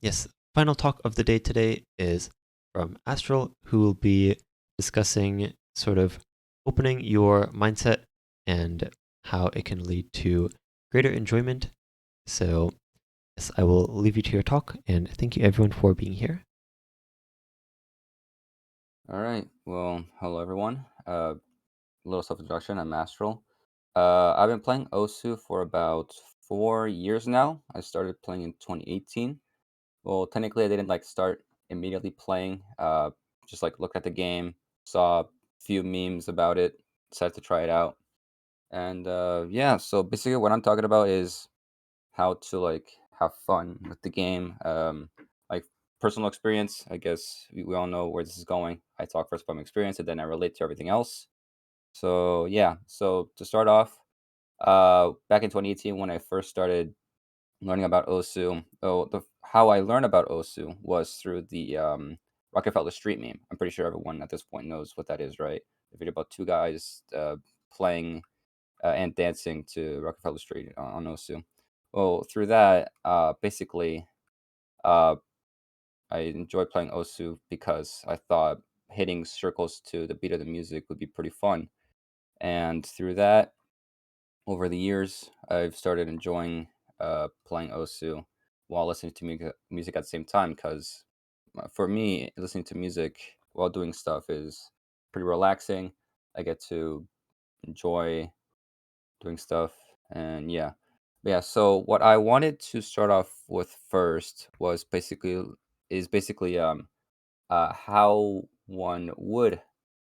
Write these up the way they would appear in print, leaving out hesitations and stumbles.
Yes, final talk of the day today is from Astral, who will be discussing sort of opening your mindset and how it can lead to greater enjoyment. So, yes, I will leave you to your talk, and thank you everyone for being here. All right. Well, hello everyone. Little self-introduction. I'm Astral. I've been playing Osu for about 4 years now. I started playing in 2018. Well, technically, I didn't start immediately playing. Just looked at the game, saw a few memes about it, decided to try it out, and yeah. So basically, what I'm talking about is how to have fun with the game. Like personal experience. I guess we all know where this is going. I talk first from experience, and then I relate to everything else. So yeah. So to start off, back in 2018 when I first started learning about Osu, how I learned about Osu was through the Rockefeller Street meme. I'm pretty sure everyone at this point knows what that is, right? The video about two guys playing and dancing to Rockefeller Street on Osu. Well, through that, basically, uh, I enjoyed playing Osu because I thought hitting circles to the beat of the music would be pretty fun. And through that, over the years, I've started enjoying playing Osu while listening to music at the same time. Because for me, listening to music while doing stuff is pretty relaxing. I get to enjoy doing stuff, and yeah. But yeah, so what I wanted to start off with first was basically how one would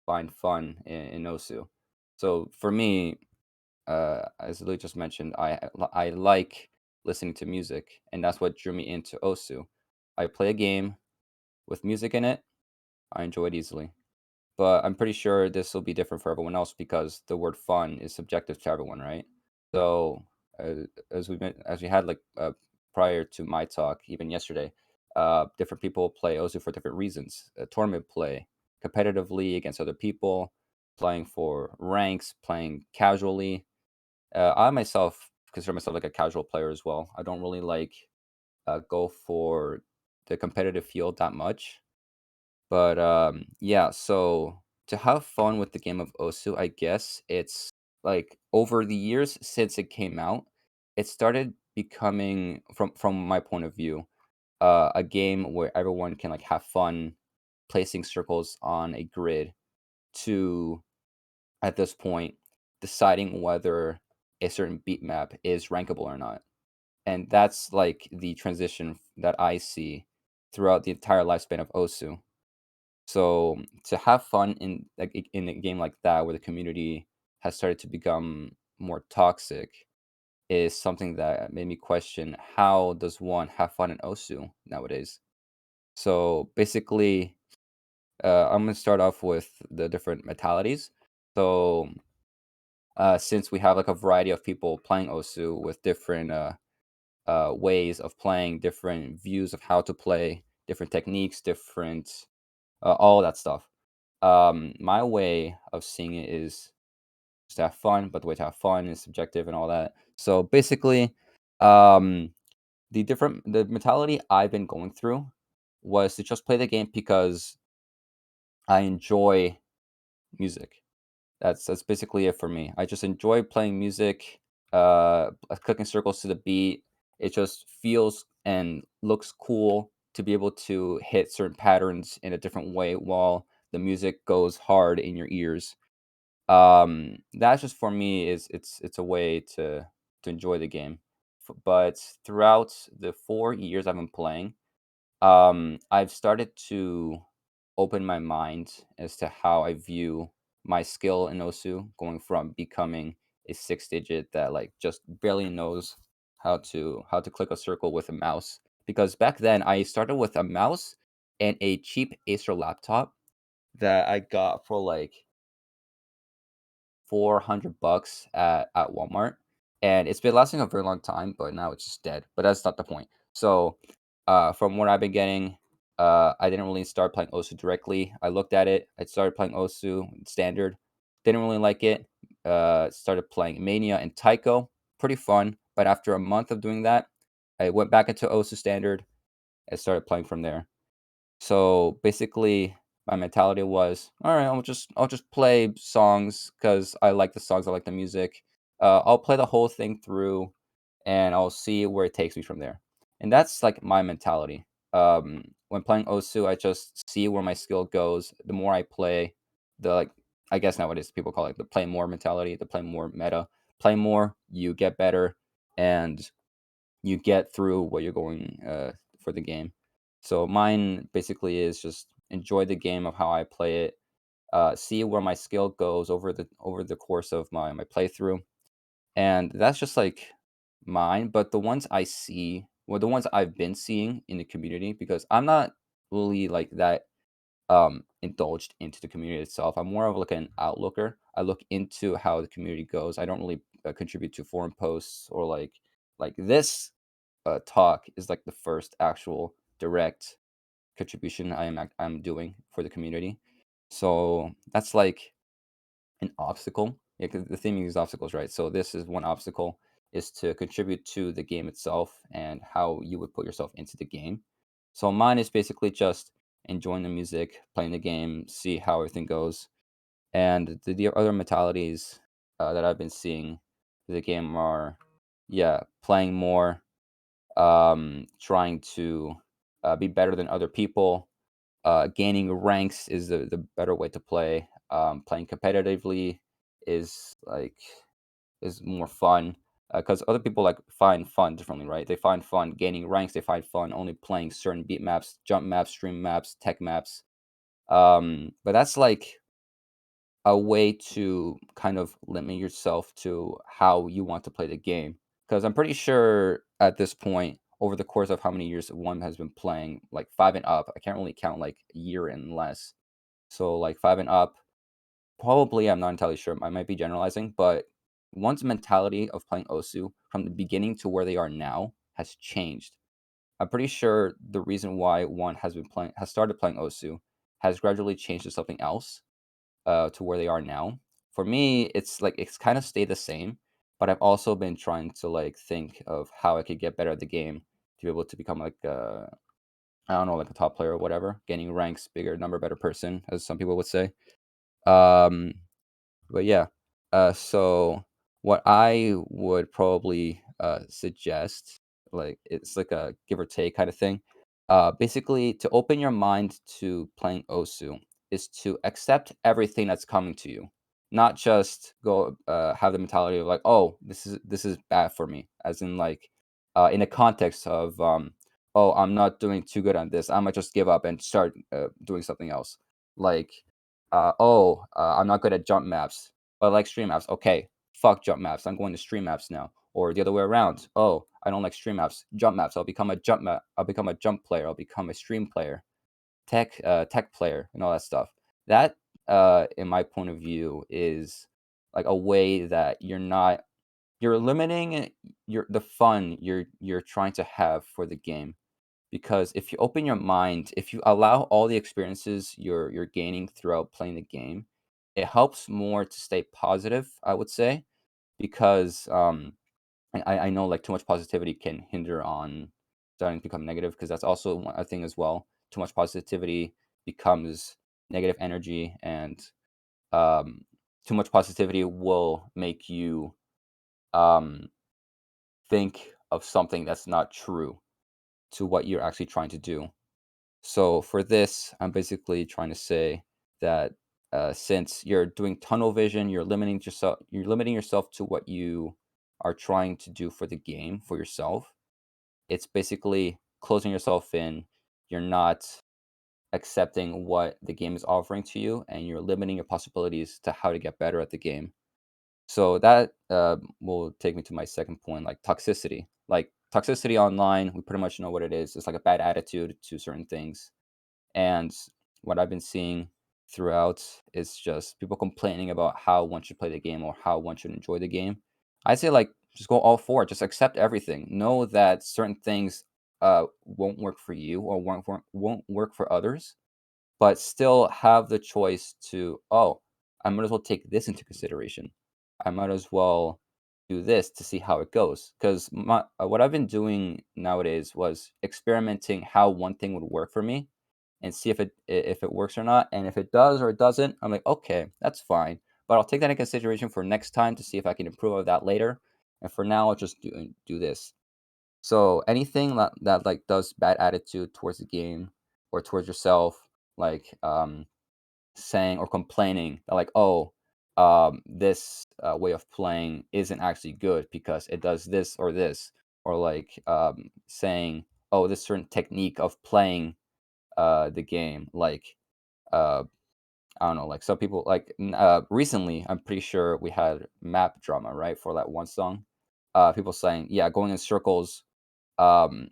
find fun in Osu. So for me, as Lou just mentioned, I like listening to music, and that's what drew me into Osu. I play a game with music in it. I enjoy it easily, but I'm pretty sure this will be different for everyone else because the word "fun" is subjective to everyone, right? So, as we had prior to my talk, even yesterday, different people play Osu for different reasons. Tournament play, competitively against other people, playing for ranks, playing casually. I myself consider myself like a casual player as well. I don't really go for the competitive field that much. But yeah, so to have fun with the game of Osu, I guess it's like over the years since it came out, it started becoming from my point of view, a game where everyone can have fun placing circles on a grid to at this point deciding whether a certain beat map is rankable or not. And that's like the transition that I see throughout the entire lifespan of Osu. So to have fun in a game like that where the community has started to become more toxic is something that made me question how does one have fun in Osu nowadays. So basically, I'm gonna start off with the different mentalities. So since we have like a variety of people playing Osu with different ways of playing, different views of how to play, different techniques, different all that stuff. My way of seeing it is just to have fun, but the way to have fun is subjective and all that. So basically, um, the mentality I've been going through was to just play the game because I enjoy music. That's basically it for me. I just enjoy playing music, clicking circles to the beat. It just feels and looks cool to be able to hit certain patterns in a different way while the music goes hard in your ears. That's just for me is it's a way to enjoy the game. But throughout the 4 years I've been playing, I've started to open my mind as to how I view my skill in Osu, going from becoming a six digit that just barely knows how to click a circle with a mouse. Because back then I started with a mouse and a cheap Acer laptop that I got for like $400 at Walmart, and it's been lasting a very long time, but now it's just dead. But that's not the point. So, from what I've been getting, I didn't really start playing Osu directly. I looked at it. I started playing Osu standard. Didn't really like it. Started playing Mania and Taiko. Pretty fun. But after a month of doing that, I went back into Osu standard. and started playing from there. So basically, my mentality was, all right, I'll just play songs because I like the songs, I like the music. I'll play the whole thing through, and I'll see where it takes me from there. And that's like my mentality. When playing Osu, I just see where my skill goes. The more I play, the like I guess nowadays people call it the play more mentality, the play more meta. Play more, you get better, and you get through what you're going for the game. So mine basically is just enjoy the game of how I play it, see where my skill goes over the course of my playthrough, and that's just like mine. But the ones I see, well, the ones I've been seeing in the community, because I'm not really like that indulged into the community itself. I'm more of like an outlooker. I look into how the community goes. I don't really contribute to forum posts or like this talk is like the first actual direct contribution I'm doing for the community. So that's like an obstacle. Yeah, 'cause the theming is obstacles, right? So this is one obstacle is to contribute to the game itself and how you would put yourself into the game. So mine is basically just enjoying the music, playing the game, see how everything goes. And the other mentalities that I've been seeing for the game are, yeah, playing more, trying to be better than other people. Gaining ranks is the better way to play. Playing competitively is like is more fun because other people like find fun differently, right? They find fun gaining ranks. They find fun only playing certain beat maps, jump maps, stream maps, tech maps. But that's like a way to kind of limit yourself to how you want to play the game. Because I'm pretty sure at this point, over the course of how many years one has been playing, like five and up, I can't really count like a year and less. So like five and up, probably I'm not entirely sure. I might be generalizing, but one's mentality of playing Osu from the beginning to where they are now has changed. I'm pretty sure the reason why one has started playing Osu has gradually changed to something else to where they are now. For me, it's like it's kind of stayed the same, but I've also been trying to like think of how I could get better at the game to be able to become like I don't know, like a top player or whatever, gaining ranks, bigger number, better person, as some people would say. Um, but yeah, so what I would probably suggest, like it's like a give or take kind of thing. Basically, to open your mind to playing Osu is to accept everything that's coming to you, not just go have the mentality of like, oh, this is bad for me, as in like in the context of oh, I'm not doing too good on this. I might just give up and start doing something else. Like oh, I'm not good at jump maps, but I like stream maps. Okay, fuck jump maps. I'm going to stream maps now. Or the other way around. Oh, I don't like stream maps. Jump maps. I'll become a jump map. I'll become a jump player. I'll become a stream player, tech player, and all that stuff. That, in my point of view, is like a way that you're limiting the fun you're trying to have for the game, because if you open your mind, if you allow all the experiences you're gaining throughout playing the game, it helps more to stay positive, I would say, because I know like too much positivity can hinder on starting to become negative, because that's also a thing as well. Too much positivity becomes negative energy, and um, too much positivity will make you um, think of something that's not true to what you're actually trying to do. So for this, I'm basically trying to say that since you're doing tunnel vision, you're limiting yourself to what you are trying to do for the game for yourself. It's basically closing yourself in. You're not accepting what the game is offering to you, and you're limiting your possibilities to how to get better at the game. So that will take me to my second point, like toxicity. Like toxicity online, we pretty much know what it is. It's like a bad attitude to certain things, and what I've been seeing throughout is just people complaining about how one should play the game or how one should enjoy the game. I say like just go all for it. Just accept everything. Know that certain things won't work for you or won't work for others, but still have the choice to, oh, I might as well take this into consideration. I might as well do this to see how it goes. Because what I've been doing nowadays was experimenting how one thing would work for me and see if it works or not. And if it does or it doesn't, I'm like, okay, that's fine. But I'll take that into consideration for next time to see if I can improve on that later. And for now, I'll just do this. So anything that like does bad attitude towards the game or towards yourself, like saying or complaining that like, oh, this way of playing isn't actually good because it does this or this, or like saying, oh, this certain technique of playing the game, like uh, I don't know, like some people like recently, I'm pretty sure we had map drama, right, for that one song. People saying, yeah, going in circles um,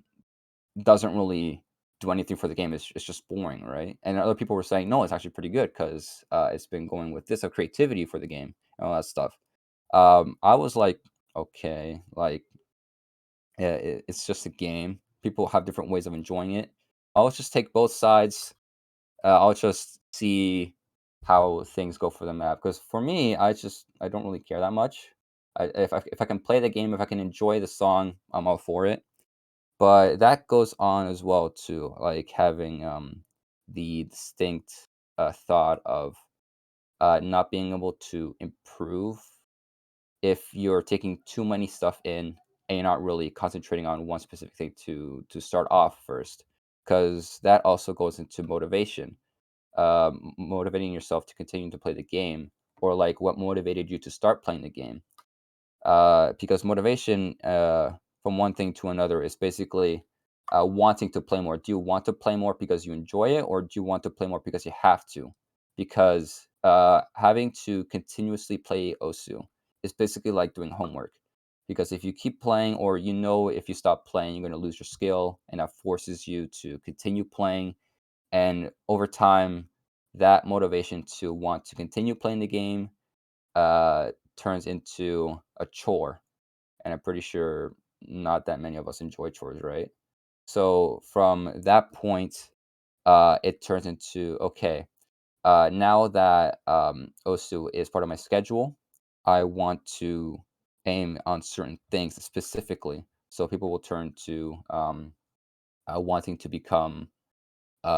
doesn't really do anything for the game. It's just boring, right? And other people were saying, no, it's actually pretty good because it's been going with this of creativity for the game and all that stuff. I was like, okay, like it's just a game. People have different ways of enjoying it. I'll just take both sides. I'll just see how things go for the map. Because for me, I don't really care that much. If I can play the game, if I can enjoy the song, I'm all for it. But that goes on as well too, like having the distinct thought of not being able to improve if you're taking too many stuff in and you're not really concentrating on one specific thing to start off first, because that also goes into motivation, motivating yourself to continue to play the game, or like what motivated you to start playing the game, because motivation from one thing to another is basically wanting to play more. Do you want to play more because you enjoy it, or do you want to play more because you have to? Because having to continuously play Osu is basically like doing homework. Because if you keep playing, or if you stop playing, you're going to lose your skill, and that forces you to continue playing. And over time, that motivation to want to continue playing the game turns into a chore, and I'm pretty sure not that many of us enjoy chores, right? So from that point, it turns into okay. Now that Osu is part of my schedule, I want to aim on certain things specifically. So people will turn to wanting to become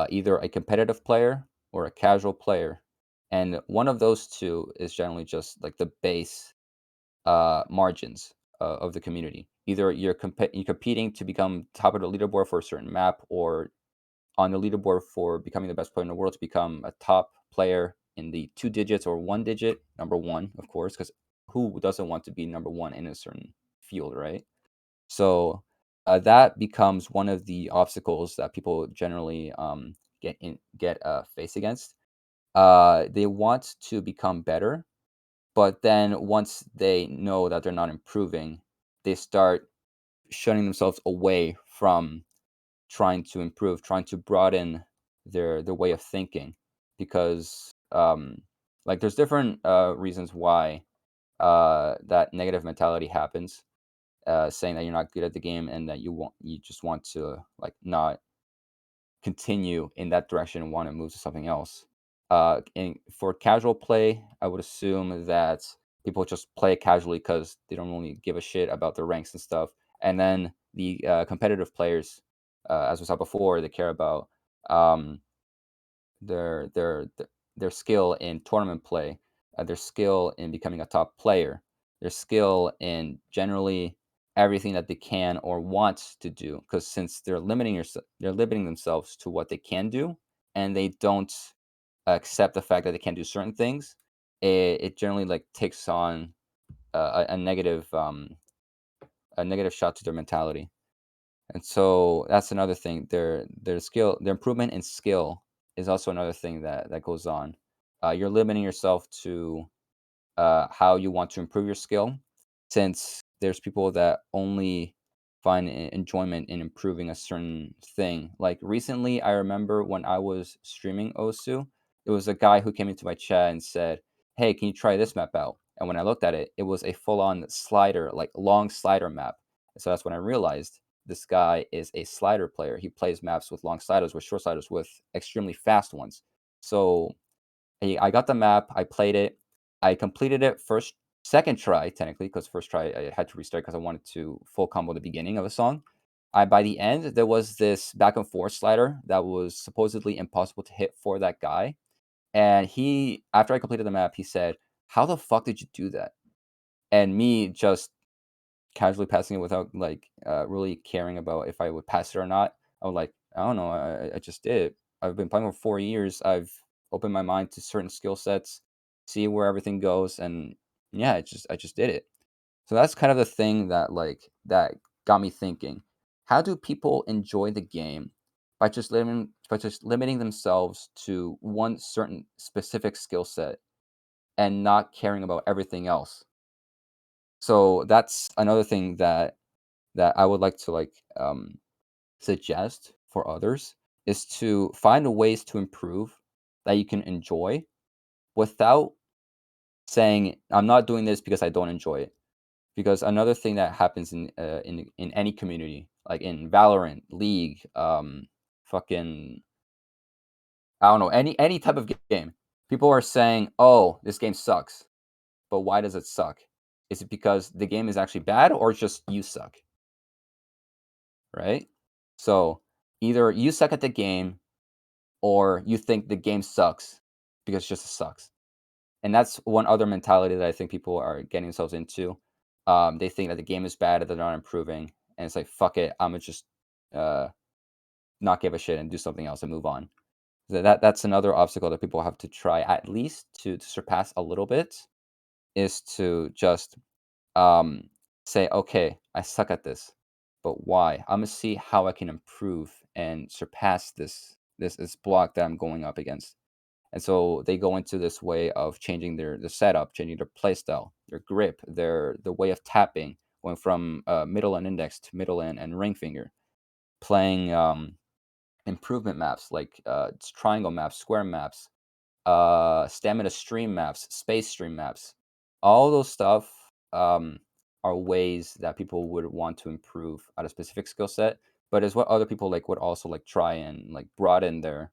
either a competitive player or a casual player, and one of those two is generally just like the base margins of the community. Either you're competing to become top of the leaderboard for a certain map, or on the leaderboard for becoming the best player in the world to become a top player in the two digits or one digit, number one, of course, because who doesn't want to be number one in a certain field, right? So that becomes one of the obstacles that people generally get face against. They want to become better, but then once they know that they're not improving, they start shutting themselves away from trying to improve, trying to broaden their way of thinking, because like there's different reasons why that negative mentality happens, saying that you're not good at the game and that you just want to like not continue in that direction and want to move to something else. And for casual play, I would assume that people just play casually because they don't really give a shit about the ranks and stuff. And then the competitive players, as we saw before, they care about um, their their th- their skill in tournament play, their skill in becoming a top player, their skill in generally everything that they can or want to do. Because since they're limiting themselves to what they can do, and they don't accept the fact that they can't do certain things, it generally like takes on a negative shot to their mentality. And so that's another thing. Their improvement in skill is also another thing that goes on. You're limiting yourself to how you want to improve your skill, since there's people that only find enjoyment in improving a certain thing. Like recently, I remember when I was streaming Osu, it was a guy who came into my chat and said, "Hey, can you try this map out?" And when I looked at it, it was a full-on slider, like long slider map. So that's when I realized this guy is a slider player. He plays maps with long sliders, with short sliders, with extremely fast ones. So I got the map, I played it, I completed it first second try, technically, because first try I had to restart because I wanted to full combo the beginning of a song. I By the end, there was this back and forth slider that was supposedly impossible to hit for that guy. And he, after I completed the map, he said, "How the fuck did you do that?" And me just casually passing it without like really caring about if I would pass it or not. I was like, I don't know, I just did it. I've been playing for 4 years. I've opened my mind to certain skill sets, see where everything goes, and yeah, I just did it. So that's kind of the thing that got me thinking. How do people enjoy the game by just limiting themselves to one certain specific skill set and not caring about everything else? So that's another thing that I would like to suggest for others is to find ways to improve that you can enjoy without saying I'm not doing this because I don't enjoy it. Because another thing that happens in any community, like in Valorant, League, fucking I don't know, any type of game, people are saying, "Oh, this game sucks." But why does it suck? Is it because the game is actually bad or just you suck? Right? So either you suck at the game or you think the game sucks because it just sucks. And that's one other mentality that I think people are getting themselves into. They think that the game is bad, that they're not improving, and it's like fuck it, I'm gonna just uh, not give a shit and do something else and move on. That's another obstacle that people have to try at least to surpass a little bit is to just um, say, okay, I suck at this, but why? I'm gonna see how I can improve and surpass this block that I'm going up against. And so they go into this way of changing the setup, changing their play style, their grip, the way of tapping, going from middle and index to middle and ring finger, playing improvement maps like triangle maps, square maps, stamina stream maps, space stream maps. All those stuff are ways that people would want to improve at a specific skill set, but is what other people like would also like try and like broaden their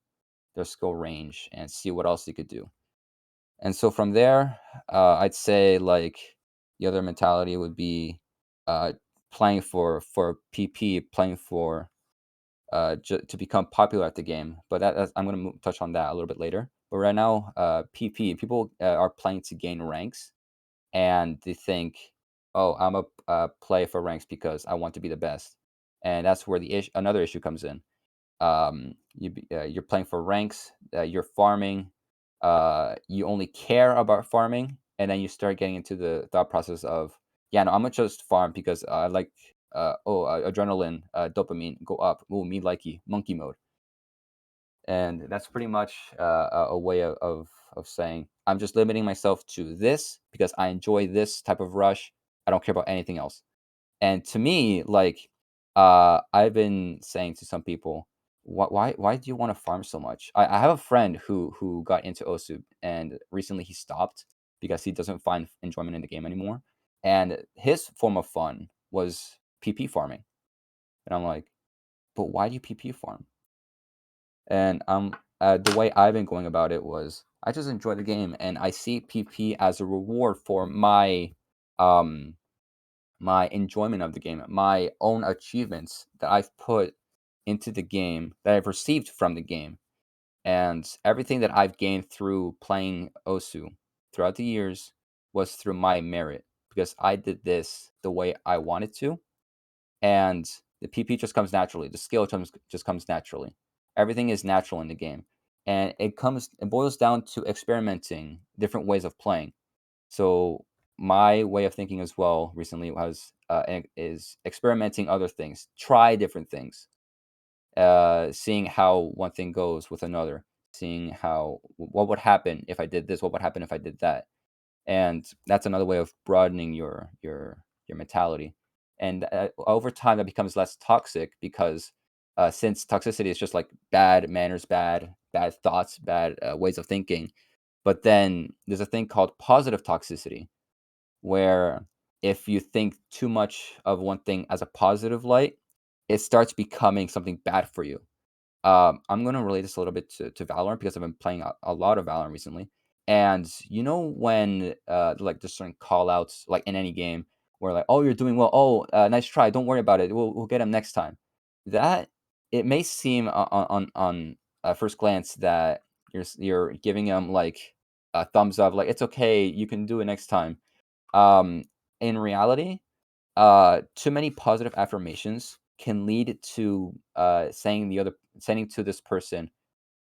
skill range and see what else you could do. And so from there, I'd say like the other mentality would be uh, playing for PP, playing for to become popular at the game. But that's, I'm going to touch on that a little bit later. But right now, PP people are playing to gain ranks, and they think, "Oh, I'm a play for ranks because I want to be the best," and that's where another issue comes in. You're playing for ranks, you're farming, you only care about farming, and then you start getting into the thought process of, yeah, no, I'm gonna just farm because I like, adrenaline, dopamine go up. Ooh, me likey, monkey mode, and that's pretty much a way of saying I'm just limiting myself to this because I enjoy this type of rush. I don't care about anything else. And to me, like, I've been saying to some people, why do you want to farm so much? I have a friend who got into Osu, and recently he stopped because he doesn't find enjoyment in the game anymore. And his form of fun was PP farming. And I'm like, but why do you PP farm? And the way I've been going about it was I just enjoy the game, and I see PP as a reward for um my enjoyment of the game, my own achievements that I've put into the game, that I've received from the game, and everything that I've gained through playing Osu throughout the years was through my merit because I did this the way I wanted to, and the PP just comes naturally. The skill just comes naturally. Everything is natural in the game, and it boils down to experimenting different ways of playing. So my way of thinking as well recently is experimenting other things, try different things, seeing how one thing goes with another, seeing what would happen if I did this, what would happen if I did that, and that's another way of broadening your mentality. And over time, that becomes less toxic because since toxicity is just like bad manners, bad thoughts, bad ways of thinking. But then there's a thing called positive toxicity, where if you think too much of one thing as a positive light, it starts becoming something bad for you. I'm going to relate this a little bit to Valorant because I've been playing a lot of Valorant recently. And you know when like there's certain call outs like in any game where like, oh, you're doing well, oh, nice try, don't worry about it, we'll get him next time. That it may seem on first glance that you're giving him like a thumbs up, like it's okay, you can do it next time. um in reality, too many positive affirmations can lead to saying to this person,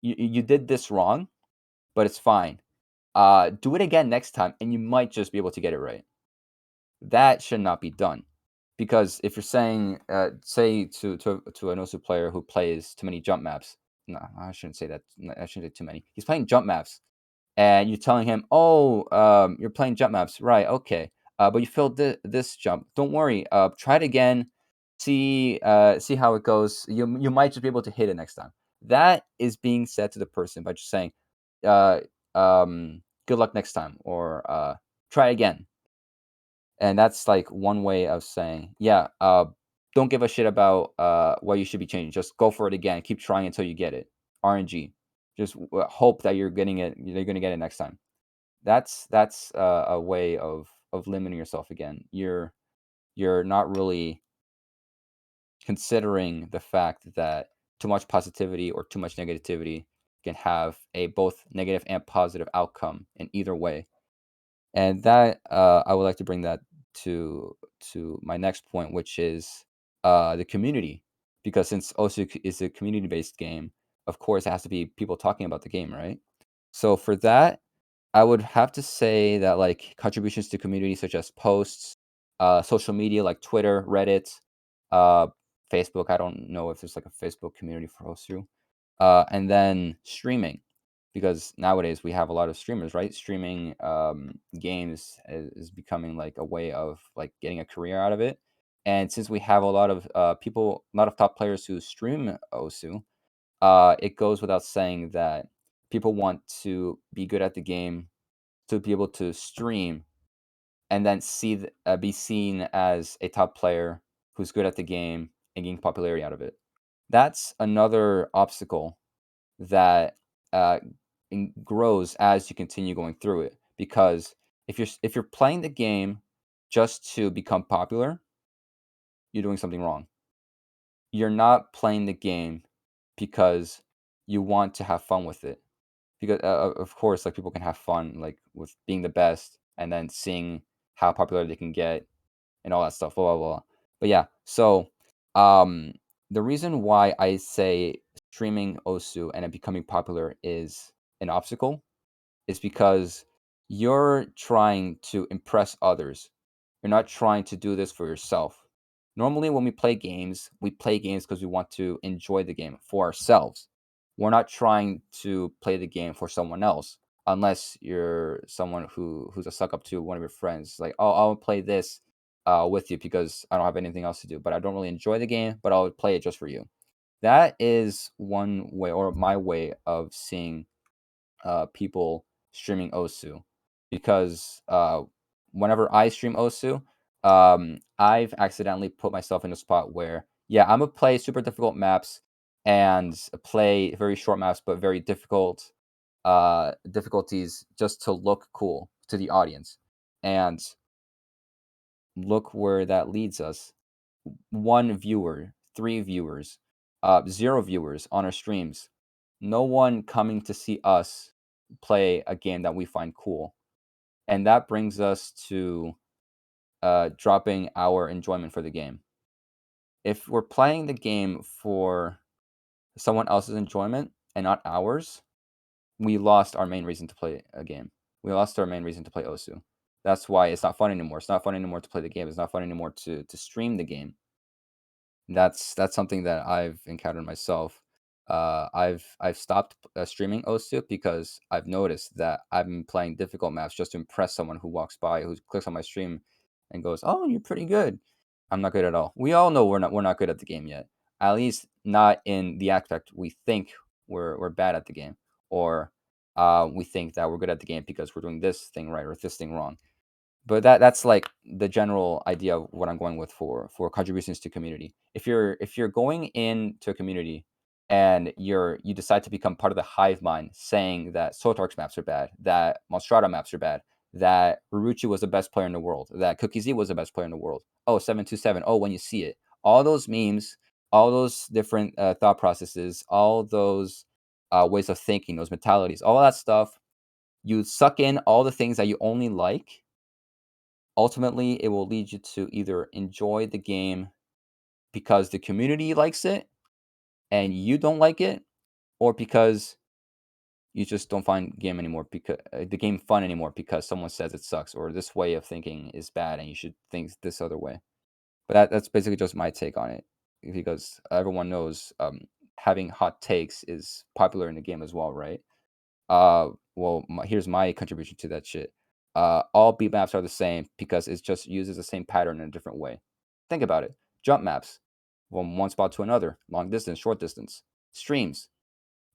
you did this wrong, but it's fine. Do it again next time, and you might just be able to get it right. That should not be done, because if you're saying, say to an OSU player who plays too many jump maps, no, I shouldn't say that. No, I shouldn't say too many. He's playing jump maps, and you're telling him, "Oh, you're playing jump maps, right? Okay, but you failed this jump. Don't worry. Try it again. See how it goes. You might just be able to hit it next time." That is being said to the person by just saying, uh, "Good luck next time," or "Try again." And that's like one way of saying, "Yeah, don't give a shit about what you should be changing. Just go for it again. Keep trying until you get it. RNG. Just hope that you're getting it. You're gonna get it next time." That's a way of limiting yourself again. You're not really considering the fact that too much positivity or too much negativity can have a both negative and positive outcome in either way. And that I would like to bring that to my next point, which is the community, because since OSU is a community based game, of course it has to be people talking about the game, right? So for that, I would have to say that like contributions to community such as posts, social media like Twitter, Reddit, uh, Facebook. I don't know if there's like a Facebook community for OSU. And then streaming, because nowadays we have a lot of streamers, right? Streaming games is becoming like a way of like getting a career out of it. And since we have a lot of people, a lot of top players who stream OSU, it goes without saying that people want to be good at the game, to be able to stream, and then be seen as a top player who's good at the game and getting popularity out of it. That's another obstacle that uh, grows as you continue going through it. Because if you're playing the game just to become popular, you're doing something wrong. You're not playing the game because you want to have fun with it. Because of course, like people can have fun like with being the best, and then seeing how popular they can get and all that stuff. Blah blah blah. But yeah, so um, the reason why I say streaming OSU and it becoming popular is an obstacle is because you're trying to impress others. You're not trying to do this for yourself. Normally, when we play games because we want to enjoy the game for ourselves. We're not trying to play the game for someone else, unless you're someone who's a suck up to one of your friends. Like, oh, I'll play this with you because I don't have anything else to do, but I don't really enjoy the game, but I'll play it just for you. That is one way, or my way of seeing people streaming OSU, because whenever I stream OSU, I've accidentally put myself in a spot where, yeah, I'm gonna play super difficult maps and play very short maps, but very difficult difficulties just to look cool to the audience. And look where that leads us. One viewer, three viewers, zero viewers on our streams. No one coming to see us play a game that we find cool. And that brings us to dropping our enjoyment for the game. If we're playing the game for someone else's enjoyment and not ours, we lost our main reason to play a game. We lost our main reason to play OSU. That's why it's not fun anymore. It's not fun anymore to play the game. It's not fun anymore to stream the game. That's something that I've encountered myself. I've stopped streaming OSU because I've noticed that I've been playing difficult maps just to impress someone who walks by, who clicks on my stream, and goes, "Oh, you're pretty good." I'm not good at all. We all know we're not good at the game yet. At least not in the aspect we think we're bad at the game, or we think that we're good at the game because we're doing this thing right or this thing wrong. But that's like the general idea of what I'm going with for contributions to community. If you're going into a community and you decide to become part of the hive mind, saying that Sotark's maps are bad, that Monstrata maps are bad, that Ruruchu was the best player in the world, that Cookie Z was the best player in the world. Oh, 727. Oh, when you see it. All those memes, all those different thought processes, all those ways of thinking, those mentalities, all that stuff, you suck in all the things that you only like. Ultimately, it will lead you to either enjoy the game because the community likes it and you don't like it, or because you just don't find game anymore because the game fun anymore because someone says it sucks or this way of thinking is bad and you should think this other way. But that's basically just my take on it because everyone knows having hot takes is popular in the game as well, right? Well, here's my contribution to that shit. All beat maps are the same because it just uses the same pattern in a different way. Think about it. Jump maps from one spot to another, long distance, short distance. Streams,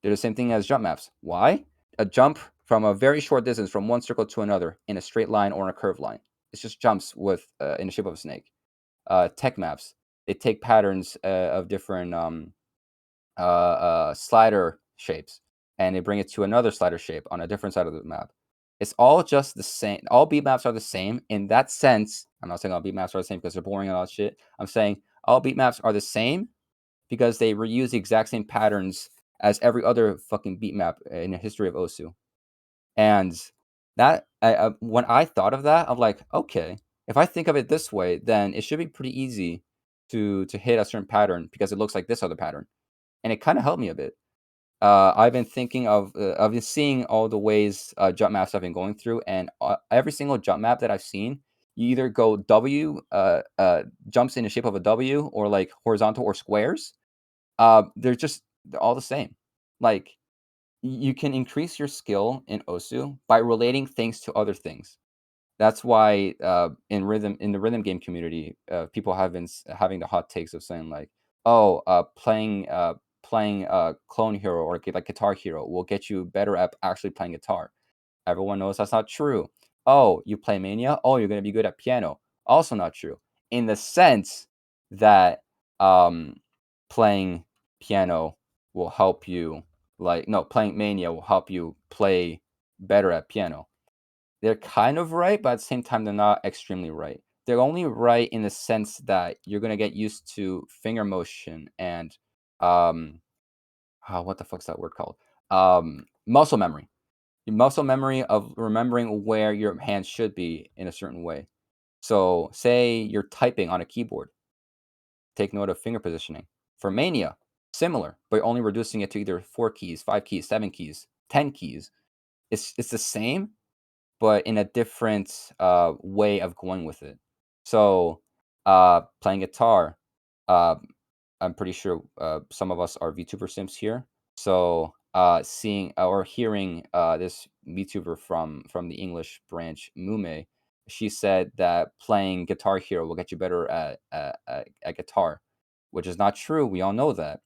they're the same thing as jump maps. Why? A jump from a very short distance from one circle to another in a straight line or in a curved line. It's just jumps with in the shape of a snake. Tech maps, they take patterns of different slider shapes and they bring it to another slider shape on a different side of the map. It's all just the same. All beat maps are the same in that sense. I'm not saying all beat maps are the same because they're boring and all that shit. I'm saying all beat maps are the same because they reuse the exact same patterns as every other fucking beat map in the history of Osu. And that when I thought of that, I'm like, okay, if I think of it this way, then it should be pretty easy to hit a certain pattern because it looks like this other pattern, and it kind of helped me a bit. I've been thinking of, I've been seeing all the ways jump maps I've been going through, and every single jump map that I've seen, you either go W, jumps in the shape of a W, or like horizontal or squares. They're all the same. Like you can increase your skill in Osu by relating things to other things. That's why in the rhythm game community, people have been having the hot takes of saying like, oh, playing Clone Hero or like Guitar Hero will get you better at actually playing guitar. Everyone knows that's not true. Oh, you play Mania? Oh, you're gonna be good at piano. Also not true. In the sense that um, playing piano will help you like no, playing Mania will help you play better at piano. They're kind of right, but at the same time, they're not extremely right. They're only right in the sense that you're gonna get used to finger motion and um, what the fuck's that word called? Muscle memory. Your muscle memory of remembering where your hands should be in a certain way. So, say you're typing on a keyboard, take note of finger positioning. For Mania, similar, but only reducing it to either 4 keys, 5 keys, 7 keys, 10 keys. It's the same, but in a different way of going with it. So, playing guitar, uh, I'm pretty sure some of us are VTuber Sims here. So, seeing or hearing this VTuber from the English branch, Mume, she said that playing Guitar Hero will get you better at guitar, which is not true. We all know that.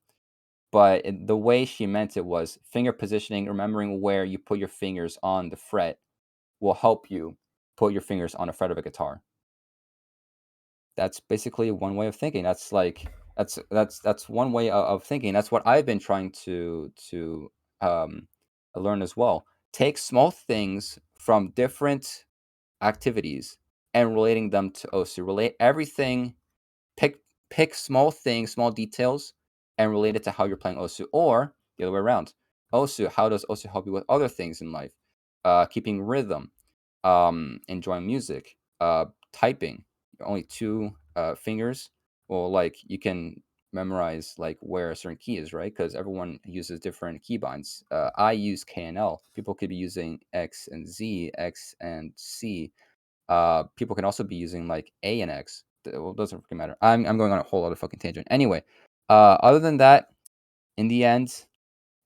But the way she meant it was finger positioning, remembering where you put your fingers on the fret will help you put your fingers on a fret of a guitar. That's basically one way of thinking. That's like that's one way of thinking. That's what I've been trying to um, learn as well. Take small things from different activities and relating them to OSU. Relate everything. Pick pick small things, small details, and relate it to how you're playing OSU, or the other way around. OSU, how does OSU help you with other things in life? Keeping rhythm, enjoying music, typing. Only two fingers. Well, like you can memorize like where a certain key is, right? Because everyone uses different keybinds. I use K and L. People could be using X and Z, X and C. People can also be using like A and X. Well, it doesn't fucking matter. I'm going on a whole other fucking tangent. Anyway, other than that, in the end,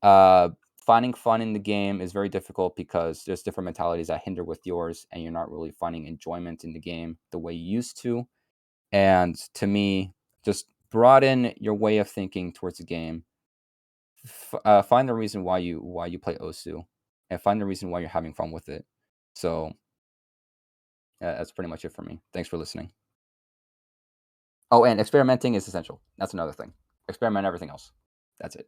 uh, finding fun in the game is very difficult because there's different mentalities that hinder with yours, and you're not really finding enjoyment in the game the way you used to. And to me, just broaden your way of thinking towards the game. Find the reason why you play Osu, and find the reason why you're having fun with it. So that's pretty much it for me. Thanks for listening. Oh, and experimenting is essential. That's another thing. Experiment everything else. That's it.